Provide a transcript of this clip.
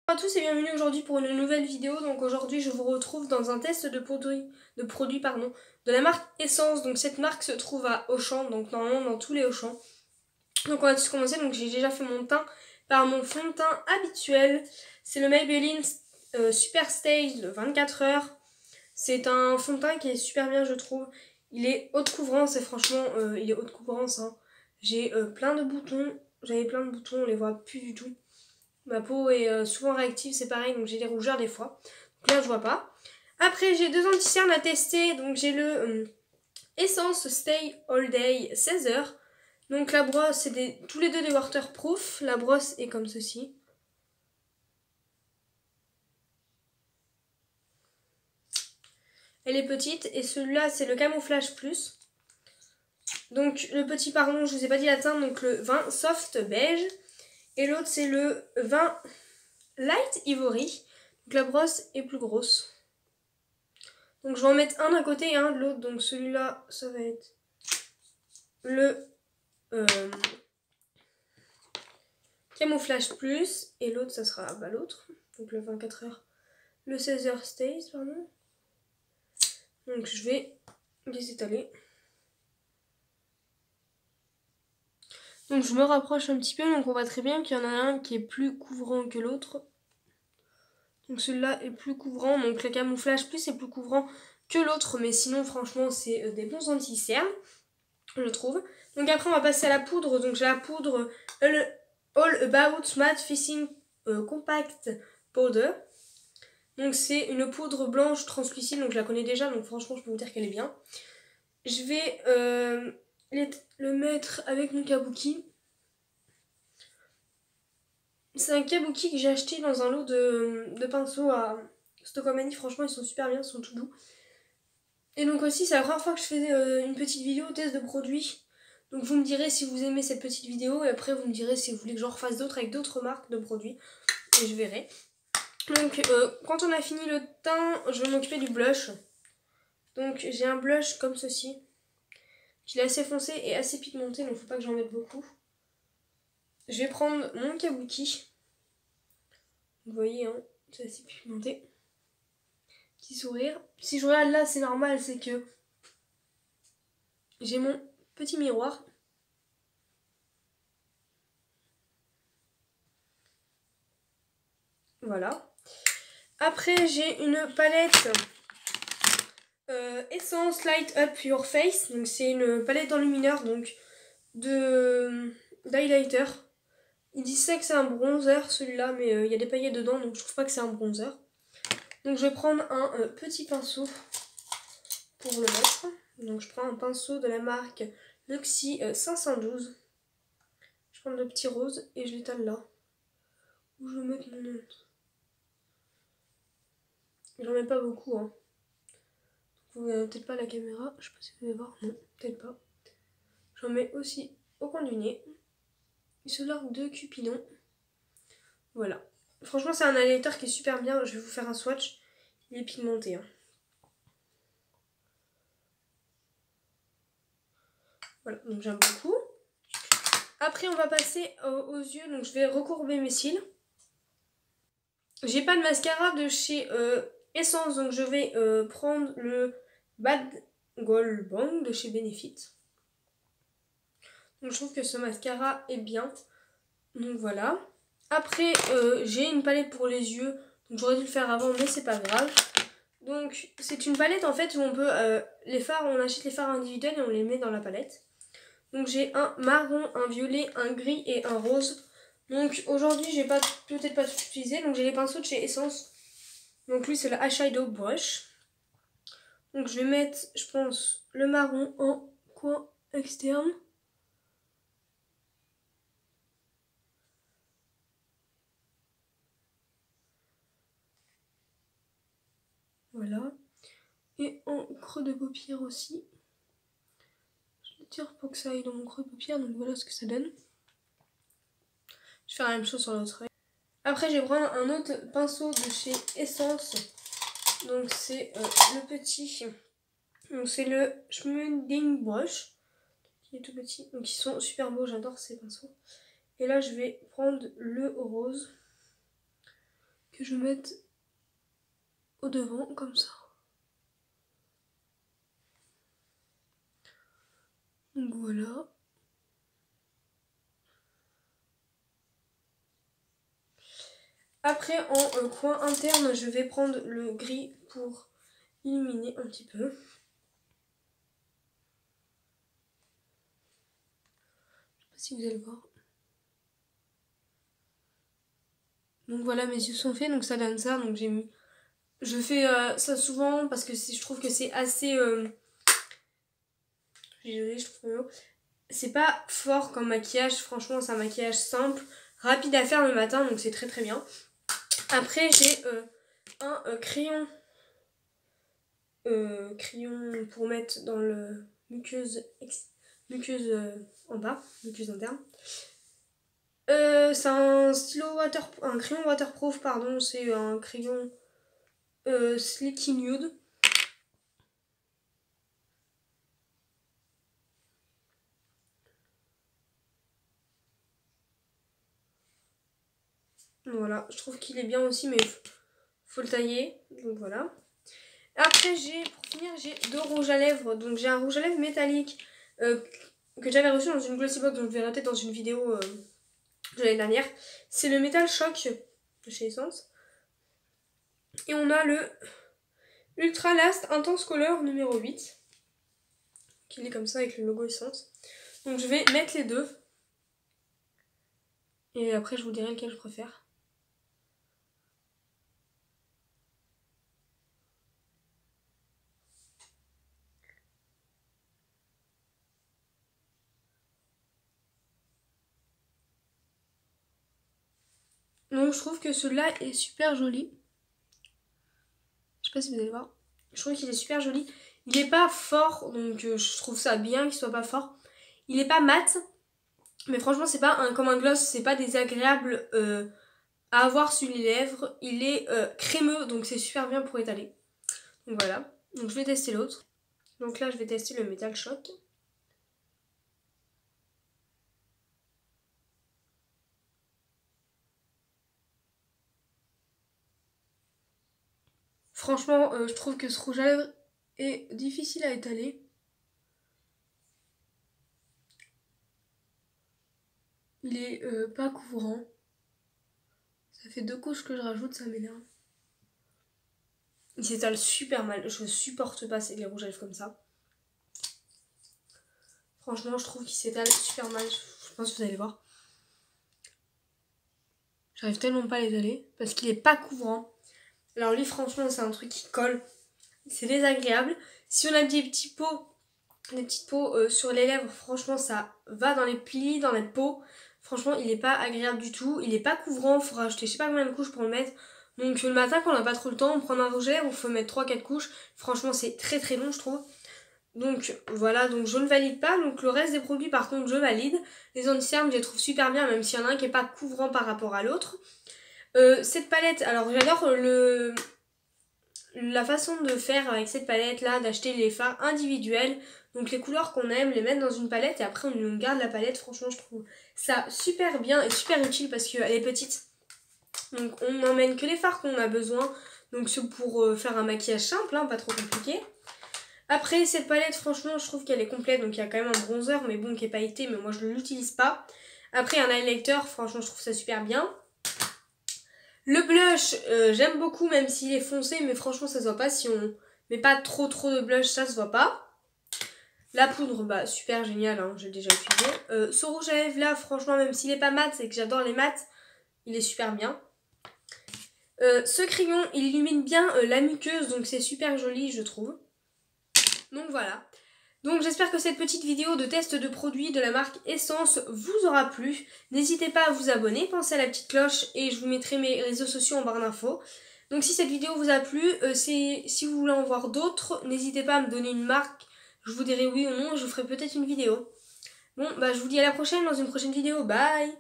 Bonjour à tous et bienvenue aujourd'hui pour une nouvelle vidéo. Donc aujourd'hui je vous retrouve dans un test de produit de la marque Essence. Donc cette marque se trouve à Auchan, donc normalement dans tous les Auchan. Donc on va tous commencer. Donc j'ai déjà fait mon teint par mon fond de teint habituel. C'est le Maybelline Super Stay de 24 heures. C'est un fond de teint qui est super bien, je trouve. Il est haute couvrance et franchement il est haute couvrance, hein. J'ai plein de boutons. J'avais plein de boutons, on les voit plus du tout. Ma peau est souvent réactive, c'est pareil, donc j'ai des rougeurs des fois. Donc là, je vois pas. Après, j'ai deux anti-cernes à tester. Donc j'ai le Essence Stay All Day 16 heures. Donc la brosse, c'est tous les deux des waterproof. La brosse est comme ceci. Elle est petite. Et celui-là, c'est le Camouflage Plus. Donc le petit, pardon, je vous ai pas dit la teinte. Donc le vin soft beige. Et l'autre, c'est le vin light ivory. Donc la brosse est plus grosse. Donc je vais en mettre un d'un côté et un de l'autre. Donc celui-là, ça va être le Camouflage Plus. Et l'autre, ça sera l'autre. Donc le 24 heures. Le 16 heures Stays, pardon. Donc je vais les étaler. Donc je me rapproche un petit peu. Donc on voit très bien qu'il y en a un qui est plus couvrant que l'autre. Donc celui-là est plus couvrant. Donc le Camouflage Plus est plus couvrant que l'autre. Mais sinon, franchement, c'est des bons anti-cernes, je trouve. Donc après, on va passer à la poudre. Donc j'ai la poudre All About Matte Fixing Compact Powder. Donc c'est une poudre blanche translucide. Donc je la connais déjà. Donc franchement, je peux vous dire qu'elle est bien. Je vais le mettre avec mon kabuki. C'est un kabuki que j'ai acheté dans un lot de pinceaux à Stockholm. Franchement, ils sont super bien, ils sont tout doux. Et donc aussi, c'est la première fois que je faisais une petite vidéo test de produits. Donc vous me direz si vous aimez cette petite vidéo. Et après, vous me direz si vous voulez que j'en refasse d'autres avec d'autres marques de produits. Et je verrai. Donc quand on a fini le teint, je vais m'occuper du blush. Donc j'ai un blush comme ceci. Il est assez foncé et assez pigmenté, donc faut pas que j'en mette beaucoup. Je vais prendre mon kabuki. Vous voyez, hein, c'est assez pigmenté. Petit sourire. Si je regarde là, c'est normal, c'est que j'ai mon petit miroir. Voilà. Après, j'ai une palette Essence Light Up Your Face. Donc c'est une palette d'enlumineur, donc d'highlighter. Ils disent ça que c'est un bronzer celui-là, mais il y a des paillettes dedans, donc je trouve pas que c'est un bronzer. Donc je vais prendre un petit pinceau pour le mettre. Donc je prends un pinceau de la marque Luxie 512. Je prends le petit rose et je l'étale là. Où je vais mettre mon autre. J'en mets pas beaucoup, hein. Vous voyez peut-être pas la caméra, je sais pas si vous allez voir, non, peut-être pas. J'en mets aussi au coin du nez. Sur l'arc de Cupidon. Voilà. Franchement, c'est un highlighter qui est super bien. Je vais vous faire un swatch. Il est pigmenté, hein. Voilà, donc j'aime beaucoup. Après, on va passer aux yeux. Donc, je vais recourber mes cils. J'ai pas de mascara de chez Essence, donc je vais prendre le Bad Gold Bang de chez Benefit. Donc, je trouve que ce mascara est bien. Donc, voilà. Après, j'ai une palette pour les yeux. Donc, j'aurais dû le faire avant, mais c'est pas grave. Donc, c'est une palette en fait où on peut les fards, on achète les fards individuels et on les met dans la palette. Donc j'ai un marron, un violet, un gris et un rose. Donc aujourd'hui j'ai peut-être pas tout utilisé. Donc j'ai les pinceaux de chez Essence. Donc lui c'est le eyeshadow brush. Donc je vais mettre, je pense, le marron en coin externe. Voilà. Et en creux de paupière aussi. Je le tire pour que ça aille dans mon creux de paupière. Donc voilà ce que ça donne. Je vais faire la même chose sur l'autre œil. Après, je vais prendre un autre pinceau de chez Essence. Donc, c'est le petit. Donc, c'est le Schmuding Brush. Qui est tout petit. Donc, ils sont super beaux. J'adore ces pinceaux. Et là, je vais prendre le rose. que je vais mettre au devant comme ça. Donc voilà. Après en coin interne je vais prendre le gris pour illuminer un petit peu. Je sais pas si vous allez le voir. Donc voilà, mes yeux sont faits, donc ça donne ça. Donc j'ai mis. Je fais ça souvent parce que je trouve que c'est assez. Je trouve c'est pas fort comme maquillage. Franchement, c'est un maquillage simple, rapide à faire le matin, donc c'est très très bien. Après, j'ai un crayon. Crayon pour mettre dans le muqueuse en bas, muqueuse interne. C'est un stylo un crayon waterproof, pardon, c'est un crayon Sleeky Nude. Voilà, je trouve qu'il est bien aussi, mais faut le tailler, donc voilà. Après, pour finir, j'ai 2 rouges à lèvres. Donc j'ai un rouge à lèvres métallique que j'avais reçu dans une glossy box, donc je verrai peut-être dans une vidéo de l'année dernière. C'est le Metal Shock de chez Essence. Et on a le Ultra Last Intense Color numéro 8. Qui est comme ça avec le logo Essence. Donc je vais mettre les deux. Et après je vous dirai lequel je préfère. Donc je trouve que celui-là est super joli. Je sais pas si vous allez voir. Je trouve qu'il est super joli. Il est pas fort, donc je trouve ça bien qu'il soit pas fort. Il est pas mat, mais franchement c'est pas comme un gloss, c'est pas désagréable à avoir sur les lèvres. Il est crémeux, donc c'est super bien pour étaler. Donc voilà. Donc je vais tester l'autre. Donc là je vais tester le Metal Shock. Franchement, je trouve que ce rouge à lèvres est difficile à étaler. Il est pas couvrant. Ça fait 2 couches que je rajoute, ça m'énerve. Il s'étale super mal. Je supporte pas les rouges à lèvres comme ça. Franchement, je trouve qu'il s'étale super mal. Je pense que vous allez voir. J'arrive tellement pas à l'étaler parce qu'il est pas couvrant. Alors lui, franchement, c'est un truc qui colle. C'est désagréable. Si on a des petites peaux sur les lèvres, franchement, ça va dans les plis, dans la peau. Franchement, il est pas agréable du tout. Il est pas couvrant. Il faut rajouter je sais pas combien de couches pour le mettre. Donc le matin, quand on n'a pas trop le temps, on prend un rouge à lèvres, il faut mettre 3-4 couches. Franchement, c'est très très long, je trouve. Donc voilà, donc je ne valide pas. Donc le reste des produits, par contre, je valide. Les anti-cernes, je les trouve super bien, même s'il y en a un qui n'est pas couvrant par rapport à l'autre. Cette palette, alors j'adore la façon de faire avec cette palette là, d'acheter les fards individuels, donc les couleurs qu'on aime, les mettre dans une palette et après on garde la palette. Franchement je trouve ça super bien et super utile parce qu'elle est petite, donc on n'emmène que les fards qu'on a besoin, donc c'est pour faire un maquillage simple, hein, pas trop compliqué. Après cette palette, franchement je trouve qu'elle est complète, donc il y a quand même un bronzer mais bon qui est pailleté, mais moi je ne l'utilise pas. Après un highlighter, franchement je trouve ça super bien. Le blush, j'aime beaucoup même s'il est foncé, mais franchement ça se voit pas. Si on met pas trop de blush, ça se voit pas. La poudre, bah super génial, hein, j'ai déjà utilisé. Ce rouge à lèvres là, franchement même s'il est pas mat, c'est que j'adore les mats, il est super bien. Ce crayon, il illumine bien la muqueuse, donc c'est super joli je trouve. Donc voilà. Donc j'espère que cette petite vidéo de test de produits de la marque Essence vous aura plu. N'hésitez pas à vous abonner, pensez à la petite cloche et je vous mettrai mes réseaux sociaux en barre d'infos. Donc si cette vidéo vous a plu, si vous voulez en voir d'autres, n'hésitez pas à me donner une marque. Je vous dirai oui ou non, je vous ferai peut-être une vidéo. Bon, bah je vous dis à la prochaine dans une prochaine vidéo. Bye!